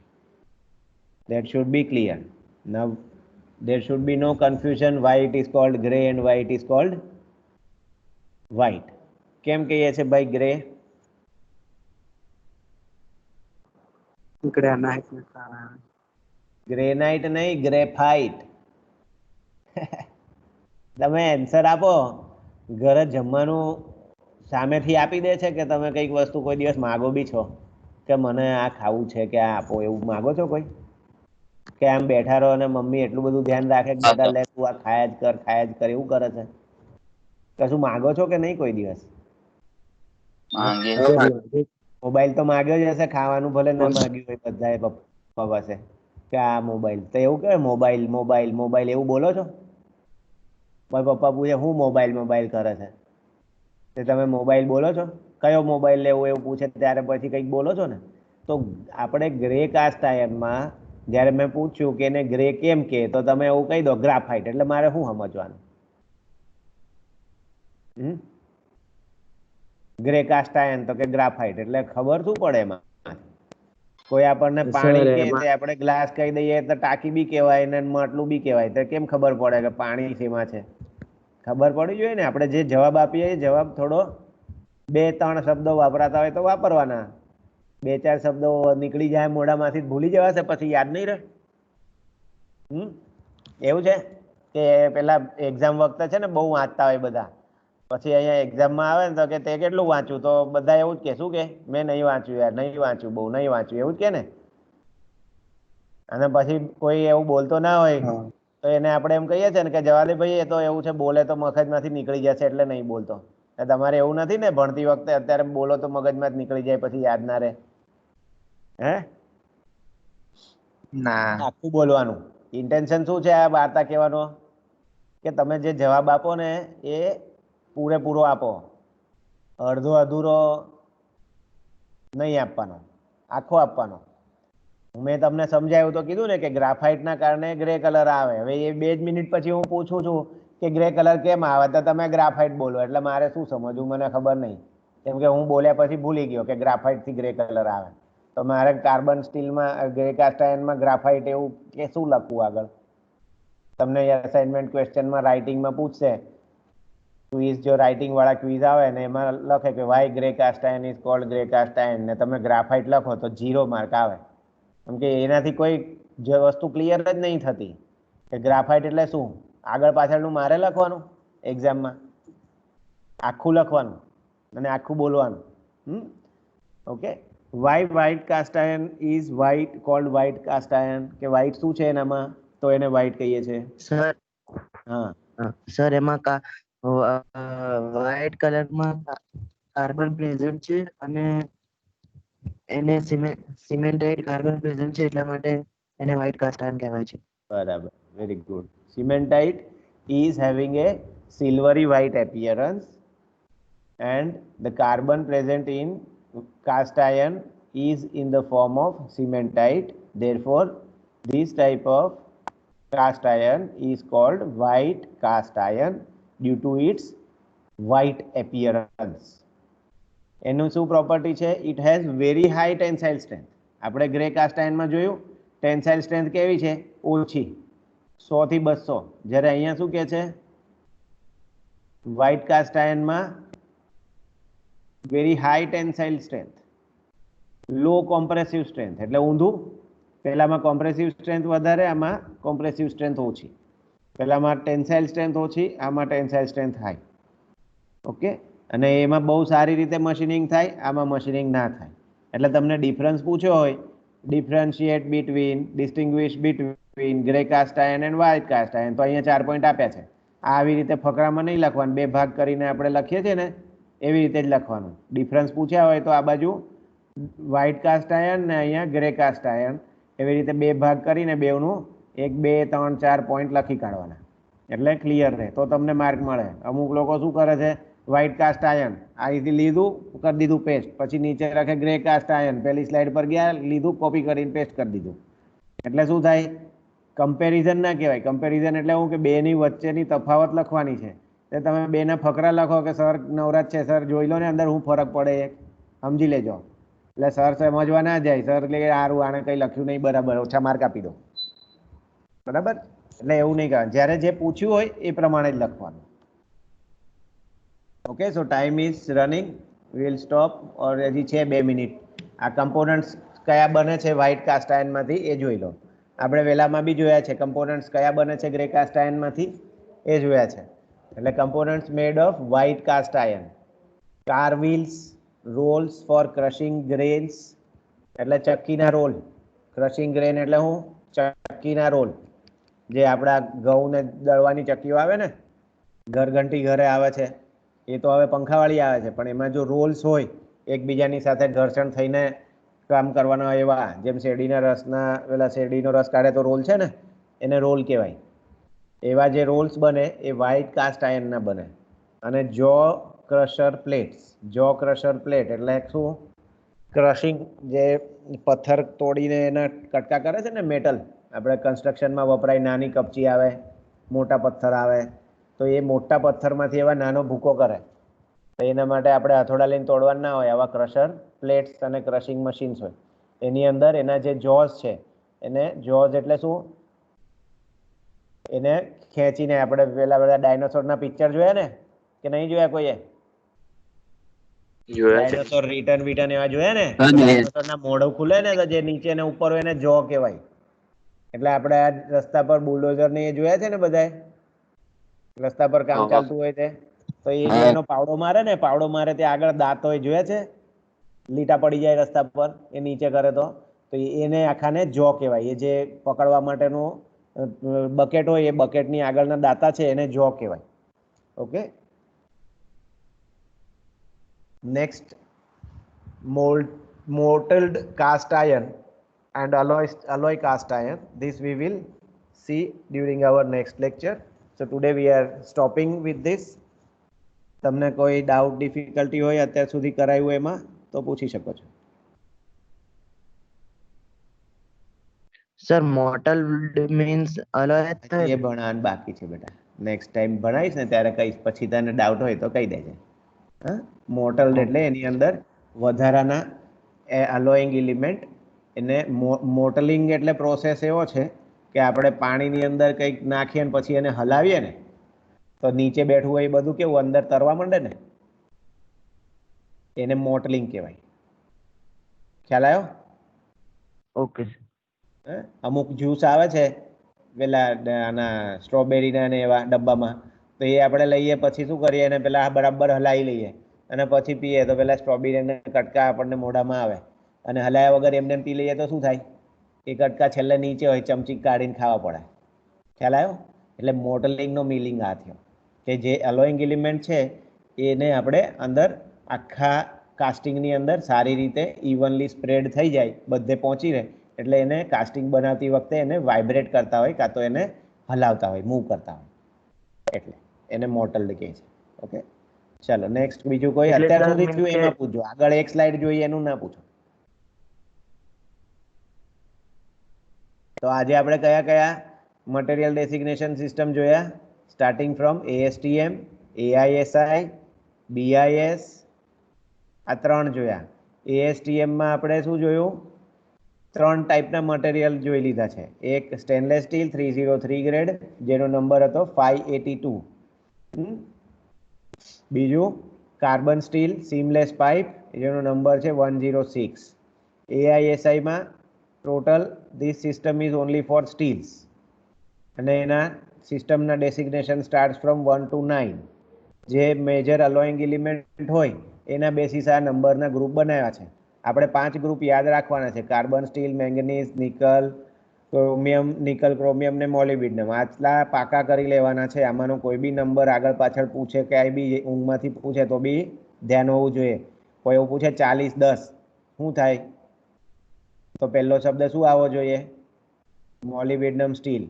That should be clear. Now there should be no confusion why it is called gray and why it is called white. કેમ કહીએ છે ભાઈ ગ્રે? ગ્રેનાઇટ નહીં, ગ્રેફાઇટ. તમે આન્સર આપો. ઘરે જમવાનું સામેથી આપી દે છે કે તમે કંઈક વસ્તુ કોઈ દિવસ માગો બી છો કે મને આ ખાવું છે કે આ આપો, એવું માગો છો કોઈ? કે આમ બેઠા રહો અને મમ્મી એટલું બધું ધ્યાન રાખે કે બેટા લે તું આ ખાયા જ કર, એવું કરે છે? કશું માગો છો કે નહીં કોઈ દિવસ? મોબાઈલ તો માગ્યો જ હશે, ખાવાનું ભલે ના માગ્યું હોય બધાએ પપ્પા પાસે કે આ મોબાઈલ, તો એવું કે મોબાઈલ મોબાઈલ મોબાઈલ એવું બોલો છો? મારા પપ્પા પૂછે હું મોબાઈલ કરે છે, તો તમે મોબાઈલ બોલો છો? કયો મોબાઈલ લેવો એવું પૂછે ત્યારે પછી કંઈક બોલો છો ને? તો આપણે ગ્રે કાસ્ટ આયનમાં જ્યારે મેં પૂછ્યું કે એને ગ્રે કેમ કે, તો તમે એવું કહી દો ગ્રાફાઇટ, એટલે મારે શું સમજવાનું? ગ્રે કાસ્ટ આયન તો કે ગ્રાફાઇટ, એટલે ખબર શું પડે એમાં? કોઈ આપણને પાણી કે તે આપણે ગ્લાસ કહી દઈએ તો ટાંકી બી કહેવાય ને માટલું બી કહેવાય, તો કેમ ખબર પડે કે પાણી શેમાં છે? ખબર પડવી જોઈએ ને. આપણે જે જવાબ આપીએ એ જવાબ થોડો 2-3 શબ્દો વાપરાતા હોય તો વાપરવાના. 2-4 શબ્દો નીકળી જાય મોઢામાંથી, ભૂલી જવાશે પછી યાદ નહીં રહે. એવું છે કે પેલા એક્ઝામ વખતે છે ને બહુ વાંચતા હોય બધા, પછી અહીંયા એક્ઝામમાં આવે ને તો કે તે કેટલું વાંચ્યું, તો બધા એવું જ કે શું કે મેં નહીં વાંચ્યું યાર, નહીં વાંચ્યું, બહુ નહીં વાંચ્યું, એવું જ કે ને. અને પછી કોઈ એવું બોલતો ના હોય તો એને આપણે એમ કહીએ છીએ ને કે જવા દે ભાઈ, એ તો એવું છે બોલે તો મગજમાંથી નીકળી જશે એટલે નહીં બોલતો. તમારે એવું નથી ને ભણતી વખતે અત્યારે બોલો તો મગજમાં જ નીકળી જાય પછી યાદ ના રહે? હે? ના. આખું બોલવાનું. ઇન્ટેન્શન શું છે આ વાર્તા કહેવાનો? કે તમે જે જવાબ આપો ને એ પૂરેપૂરો આપો, અડધો અધૂરો નહીં આપવાનો, આખો આપવાનો. મેં તમને સમજાવ્યું તો કીધું ને કે ગ્રાફાઇટના કારણે ગ્રે કલર આવે. હવે એ 2 જ મિનિટ પછી હું પૂછું છું કે ગ્રે કલર કેમ આવે, તો તમે ગ્રાફાઇટ બોલો. એટલે મારે શું સમજવું મને ખબર નહીં, કેમ કે હું બોલ્યા પછી ભૂલી ગયો કે ગ્રાફાઇટથી ગ્રે કલર આવે. તો મારે કાર્બન સ્ટીલમાં ગ્રે કાસ્ટ આયર્નમાં ગ્રાફાઇટ એવું કે શું લખવું આગળ? તમને અસાઇનમેન્ટ ક્વેશ્ચનમાં રાઇટિંગમાં પૂછશે, ક્વિઝ જો રાઇટિંગ વાળા ક્વિઝ આવે ને એમાં લખે કે why grey cast iron is called grey cast iron ને તમે ગ્રાફાઇટ લખો તો 0 માર્ક આવે. કેમ કે એનાથી કોઈ જે વસ્તુ ક્લિયર જ નહીં થતી કે ગ્રાફાઇટ એટલે શું. આગળ પાછળનું મારે લખવાનું એક્ઝામમાં, આખું લખવાનું અને આખું બોલવાનું. Okay. Why white cast iron is white called white cast iron, કે વ્હાઇટ શું છે એનામાં, તો એને વ્હાઇટ કહીએ છીએ. સર હા સર એમાં વ્હાઇટ કલરમાં કાર્બન પ્રેઝન્ટ છે અને એને સિમેન્ટાઇટ કાર્બન પ્રેઝન્ટ છે એટલા માટે એને વ્હાઇટ કાસ્ટ આયર્ન કહેવાય છે. બરાબર, very good. Cementite is having a silvery white appearance and the carbon present in cast iron is in the form of cementite. Therefore, this type of cast iron is called white cast iron due to its white appearance. એનું શું property છે? It has very high tensile strength. આપણે grey cast આયર્નમાં જોયું tensile strength કેવી છે? ઓછી, 100 થી 200. જ્યારે અહીંયા શું કે છે? વ્હાઇટ કાસ્ટ આયર્નમાં very high tensile strength, low compressive strength. એટલે ઊંધું, પહેલામાં કોમ્પ્રેસિવ સ્ટ્રેન્થ વધારે, આમાં કોમ્પ્રેસિવ સ્ટ્રેન્થ ઓછી. પહેલામાં ટેન્સાઇલ સ્ટ્રેન્થ ઓછી, આમાં ટેન્સાઇલ સ્ટ્રેન્થ હાઈ. ઓકે. અને એમાં બહુ સારી રીતે મશીનિંગ થાય, આમાં મશીનિંગ ના થાય. એટલે તમને ડિફરન્સ પૂછ્યો હોય, differentiate between, distinguish between grey cast iron and white cast iron, તો અહીંયા 4 પોઈન્ટ આપ્યા છે. આવી રીતે ફકરામાં નહીં લખવાનું, 2 ભાગ કરીને આપણે લખીએ છીએ ને એવી રીતે જ લખવાનું. ડિફરન્સ પૂછ્યા હોય તો આ બાજુ વ્હાઇટ કાસ્ટ આયર્ન ને અહીંયા ગ્રે કાસ્ટ આયર્ન, એવી રીતે 2 ભાગ કરીને બેવનું 1, 2, 3, 4 પોઈન્ટ લખી કાઢવાના, એટલે ક્લિયર રહે, તો તમને માર્ક મળે. અમુક લોકો શું કરે છે, વ્હાઇટ કાસ્ટ આયર્ન અહીંથી લીધું, કરી દીધું પેસ્ટ, પછી નીચે રાખે ગ્રે કાસ્ટ આયર્ન, પહેલી સ્લાઇડ પર ગયા, લીધું, કોપી કરીને પેસ્ટ કરી દીધું. એટલે શું થાય? કમ્પેરિઝન ના કહેવાય. કમ્પેરિઝન એટલે હું કે બેની વચ્ચેની તફાવત લખવાની છે. તે તમે બેના ફકરા લખો કે સર નવરાજ છે, સર જોઈ લો ને અંદર હું ફરક પડે એક સમજી લેજો. એટલે સર સમજવા ના જાય, સર એટલે સારું આને કંઈ લખ્યું નહીં બરાબર, ઓછા માર્ક આપી દો. બરાબર? એટલે એવું નહીં કરવાનું, જ્યારે જે પૂછ્યું હોય એ પ્રમાણે જ લખવાનું. Okay, so time is running, will stop. Or હજી છે 2 મિનિટ. આ કમ્પોનન્ટ્સ કયા બને છે વ્હાઇટ કાસ્ટ આયર્નમાંથી એ જોઈ લો. આપણે વહેલામાં બી જોયા છે કમ્પોનન્ટ્સ કયા બને છે ગ્રે કાસ્ટ આયર્નમાંથી, એ જોયા છે. એટલે components made of white cast iron: car wheels, rolls for crushing grains, એટલે ચક્કીના રોલ. ક્રશિંગ ગ્રેન એટલે હું? ચક્કીના રોલ. જે આપણા ઘઉંને દળવાની ચક્કીઓ આવે ને, ઘરઘંટી ઘરે આવે છે, એ તો હવે પંખાવાળી આવે છે, પણ એમાં જો રોલ્સ હોય એકબીજાની સાથે ઘર્ષણ થઈને કામ કરવાના, એવા જેમ શેરડીના રસના પેલા શેરડીનો રસ કાઢે તો રોલ છે ને, એને રોલ કહેવાય. એવા જે રોલ્સ બને એ વ્હાઇટ કાસ્ટ આયર્નના બને. અને જો ક્રશર પ્લેટ્સ, જો ક્રશર પ્લેટ એટલે શું? ક્રશિંગ, જે પથ્થર તોડીને એના કટકા કરે છે ને, મેટલ આપણે કન્સ્ટ્રક્શનમાં વપરાય, નાની કપચી આવે, મોટા પથ્થર આવે, તો એ મોટા પથ્થરમાંથી એવા નાનો ભૂકો કરે, તો એના માટે આપણે હથોડા લઈને તોડવાના ના હોય, આવા ક્રશર પ્લેટ્સ અને ક્રશિંગ મશીન્સ હોય. એની અંદર એના જે જોઝ છે, એને જોઝ એટલે શું? એને ખેંચીને, આપણે પેલા બધા ડાયનોસોરના પિક્ચર જોયા ને કે નહીં જોયા કોઈએ? ડાયનોસોર રિટર્ન વિટર્ન એવા જોયા ને? ડાયનોસોરના મોઢું ખુલે ને તો જે નીચે ને ઉપર હોય એને જો કહેવાય. એટલે આપણે આ રસ્તા પર બુલડોઝર ને એ જોયા છે ને બધાએ, રસ્તા પર કામ ચાલતું હોય છે, તો એ જે એનો પાવડો મારે ને, પાવડો મારે તે આગળ દાંત હોય, જોયા છે? લીટા પડી જાય રસ્તા પર, એ નીચે કરે તો એને આખાને જો કહેવાય. એ જે પકડવા માટેનું બકેટ હોય, એ બકેટની આગળના દાંતા છે એને જો કહેવાય. Okay, next mottled cast iron and alloy cast iron. This we will see during our next lecture. So today we are stopping with this. તમને કોઈ ડાઉટ ડિફિકલ્ટી હોય અત્યાર સુધી કરાયું એમાં તો પૂછી શકો છો. સર મોર્ટલ મીન્સ અલોય એ ભણાવવાનું બાકી છે બેટા. નેક્સ્ટ ટાઈમ ભણાવીશ ને ત્યારે કહીશ, પછી તને ડાઉટ હોય તો કહી દેજે. હા, મોર્ટલ એટલે એની અંદર વધારાના અલોઈંગ એલિમેન્ટ. એને મોટલિંગ એટલે પ્રોસેસ એવો છે કે આપણે પાણીની અંદર કંઈક નાખીએ ને પછી એને હલાવીએ ને તો નીચે બેઠું હોય એ બધું કેવું અંદર તરવા માંડે ને, એને મોટલિંગ કહેવાય. ખ્યાલ આવ્યો? ઓકે. અમુક જ્યુસ આવે છે પેલા આના સ્ટ્રોબેરીના ને એવા ડબ્બામાં, તો એ આપણે લઈએ પછી શું કરીએ, એને પેલા બરાબર હલાવી લઈએ અને પછી પીએ તો પેલા સ્ટ્રોબેરીના કટકા આપણને મોઢામાં આવે, અને હલાયા વગર એમને પી લઈએ તો શું થાય, એ કટકા છેલ્લે નીચે હોય, ચમચી કાઢીને ખાવા પડે. ખ્યાલ આવ્યો? એટલે મોટલિંગનો મિનિંગ આ થયો કે જે અલોઈંગ એલિમેન્ટ છે એને આપણે અંદર આખા કાસ્ટિંગની અંદર સારી રીતે ઇવનલી સ્પ્રેડ થઈ જાય, બધે પહોંચી રહે, એટલે એને કાસ્ટિંગ બનાવતી વખતે એને વાઇબ્રેટ કરતા હોય કાં તો એને હલાવતા હોય, મૂવ કરતા હોય, એટલે એને મોટલ્ડ કહે છે. ઓકે, ચાલો નેક્સ્ટ. બીજું કોઈ અત્યાર સુધી થયું એમાં પૂછજો. આગળ એક સ્લાઇડ જોઈએ એનું ના પૂછો. તો આજે આપણે કયા કયા મટીરિયલ ડેસિગ્નેશન સિસ્ટમ જોયા? Starting from ASTM, AISI, BIS, આ ત્રણ જોયા. ASTM માં આપણે શું જોયું? ત્રણ ટાઈપના મટીરિયલ જોઈ લીધા છે. એક સ્ટેનલેસ સ્ટીલ 303 ગ્રેડ જેનો નંબર હતો 582. બીજું કાર્બન સ્ટીલ સીમલેસ પાઇપ જેનો નંબર છે 106. AISI માં total this system is only for steels, અને એના સિસ્ટમના ડેસિગ્નેશન સ્ટાર્ટ ફ્રોમ 1 to 9. જે મેજર અલોઈંગ એલિમેન્ટ હોય એના બેસિસ આ નંબરના ગ્રુપ બનાવ્યા છે. આપણે 5 ગ્રુપ યાદ રાખવાના છે: carbon steel, manganese, nickel, chromium, nickel, chromium ને મોલિબ્ડેનમ. આટલા પાકા કરી લેવાના છે. આમાંનો કોઈ બી નંબર આગળ પાછળ પૂછે કે આ બી ઊંઘમાંથી પૂછે તો બી ધ્યાન હોવું જોઈએ. કોઈ એવું પૂછે 40-10 શું થાય, તો પહેલો શબ્દ શું આવવો જોઈએ? Molybdenum steel.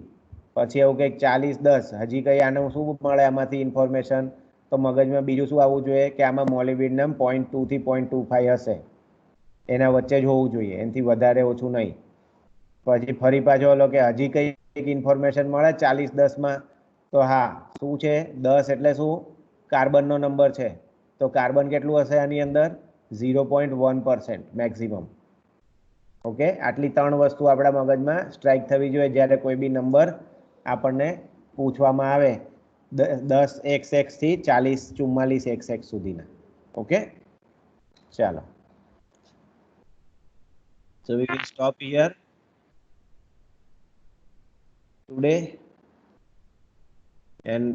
પછી એવું કંઈક 40-10, હજી કંઈ આનું શું મળે આમાંથી ઇન્ફોર્મેશન, તો મગજમાં બીજું શું આવવું જોઈએ કે આમાં મોલિબ્ડેનમ 0.2 થી 0.25 હશે, એના વચ્ચે જ હોવું જોઈએ, એનાથી વધારે ઓછું નહીં. પછી ફરી પાછો ઓલો કે હજી કંઈક ઇન્ફોર્મેશન મળે 40-10માં, તો હા શું છે 10 એટલે શું? કાર્બનનો નંબર છે, તો કાર્બન કેટલું હશે આની અંદર? 0.1% મેક્સિમમ. ઓકે, આટલી ત્રણ વસ્તુ આપણા મગજમાં સ્ટ્રાઇક થવી જોઈએ જ્યારે કોઈ બી નંબર આપણને પૂછવામાં આવે 10XX થી 40-44XX સુધીના. ઓકે, ચાલો. So we will stop here today, and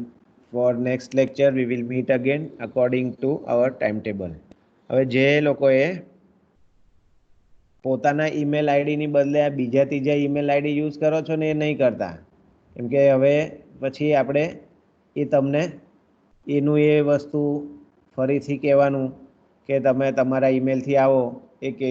for next lecture we will meet again according to our timetable. હવે જે લોકોએ પોતાના ઈમેલ આઈડીની બદલે આ બીજા ત્રીજા ઈમેલ આઈડી યુઝ કરો છો ને એ નહીં કરતા, કેમ કે હવે પછી આપણે એ તમને એનું એ વસ્તુ ફરીથી કહેવાનું કે તમે તમારા ઈમેલથી આવો એ કે